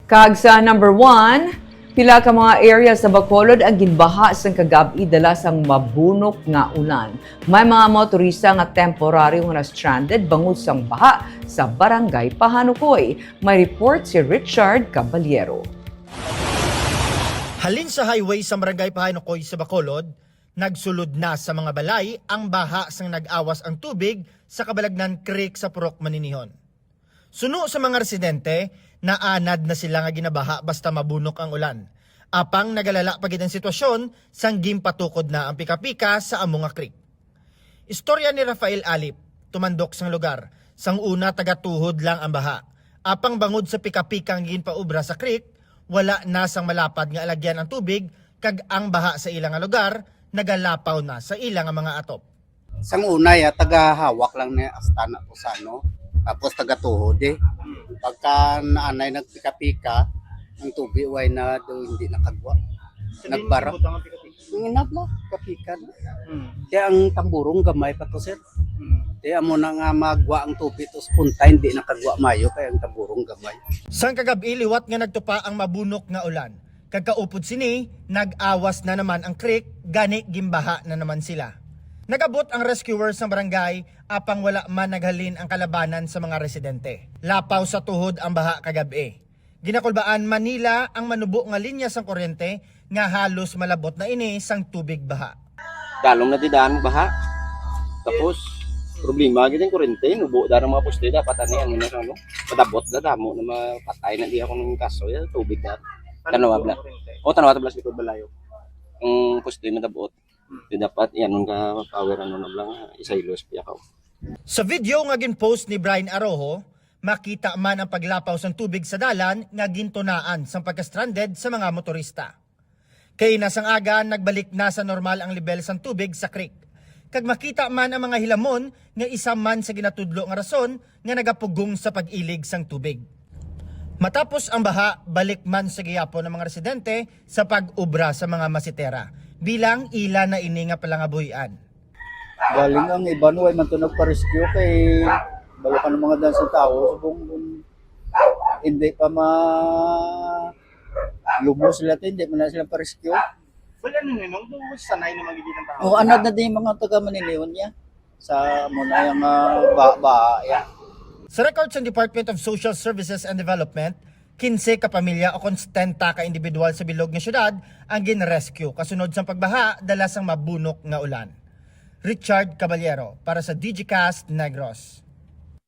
Kag sa number 1, pila ka mga area sa Bacolod ang ginbaha sang kagabi dala sang mabunok nga ulan. May mga motorista nga temporaryo nga stranded bangod sang baha sa barangay Pahanukoy. May report si Richard Caballero. Halin sa highway sa barangay Pahanukoy sa Bacolod, nagsulod na sa mga balay ang baha sang nag-awas ang tubig sa Kabalagnan Creek sa Purok, Maninihon. Suno sa mga residente, naanad na sila nga ginabaha basta mabunok ang ulan. Apang nagalala pagid ang sitwasyon sang gimpatukod na ang pika-pika sa Amonga Creek. Istorya ni Rafael Alip, tumandok sang lugar, sang una taga-tuhod lang ang baha. Apang bangod sa pika-pika ang ginpaubra sa creek, wala na sang malapad nga alagyan ang tubig kag ang baha sa ilang nga lugar nagalapaw na sa ilang nga mga atop. Sang una taga-hawak lang na astana po sa ano, tapos taga-tuhod Pagka naanay nagpika-pika, ang tubig way na do hindi nakagwa. Nagbara. Nginabla, kapika na. Kaya ang tamburong gamay pa to, sir. Kaya mo na nga magwa ang tubig tos punta hindi nakagwa mayo kaya ang tamburong gamay. Sang kagabi liwat nga nagtupa ang mabunok nga ulan. Kagkaupod sini, nag-awas na naman ang creek, gani gimbaha na naman sila. Nagabot ang rescuers ng barangay apang wala man naghalin ang kalabanan sa mga residente. Lapaw sa tuhod ang baha kagabi. Ginakulbaan Manila ang manubo nga linya sang kuryente nga halos malabot na ini sang tubig baha. Dalong na didaan baha. Tapos problema gid ang kuryente, nubo darang mga poste dapat ani ang ano, madabot da damo na mapatay na di ako ng kaso ya tubig da. Tanawa bla. O tanawa ta blas likod balayo. Ang poste madabot. Di dapat yan nung ka power ano na lang isaylos piya ka. Sa video nga ginpost ni Brian Arojo, makita man ang paglapaw sang tubig sa dalan nga gintunaan sang pagka-stranded sa mga motorista. Kay nasang aga nagbalik na sa normal ang level sang tubig sa creek. Kag makita man ang mga hilamon nga isa man sa ginatudlo nga rason nga nagapugong sa pag-ilig sang tubig. Matapos ang baha, balik man sa giyapon ng mga residente sa pag-ubra sa mga masitera bilang ila na ini nga palangabuhian. Galing ang iba no ay man to nagpa-rescue kay bago ka ng mga dansang tao subong hindi pa lumos sila hindi man na sila pa-rescue. Wala nung inong doon sanay na magiging ang tao. O anad na din yung mga taga Maniliwan niya sa muna yung ya. Sa records ng Department of Social Services and Development, 15 ka pamilya o konstenta ka individual sa bilog nga syudad ang gin-rescue kasunod sa pagbaha dala sang mabunok nga ulan. Richard Caballero para sa DigiCast Negros.